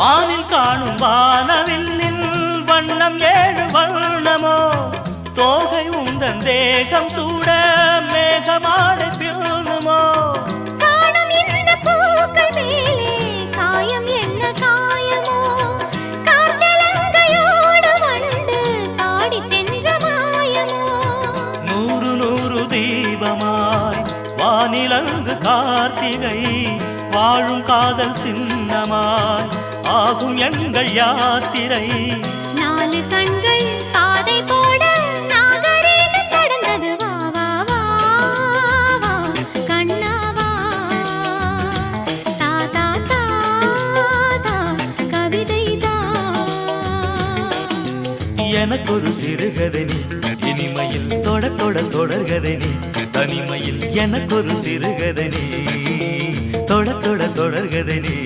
வானில் காணும் வானவில்லின் வண்ணம் ஏழு வண்ணமோ தோகை உந்தன் தேகம் சூட மேகமாடை பிள்ளுமோ காணும் இந்த பூக்கள் மேலே காயம் என்ன காயமோ காற்றலங்கையோடு வண்டு பாடி சென்ற மாயமோ நூறு நூறு தீபமாய் வானிலங்கு கார்த்திகை வாழும் காதல் சின்னமாய் ஆகும் எங்கள் யாத்திரை நாலு கண்கள் பாதை போட நாகரீகம் கடந்தது வா வா வா வா கண்ணா வா தா தா தா தா கவிதை தா எனக்கொரு சிறுகதை நீ இனிமையில் தொட தொட தொடர்கதை நீ தனிமையில் எனக்கொரு சிறுகதை நீ தொட தொட தொடர்கதை நீ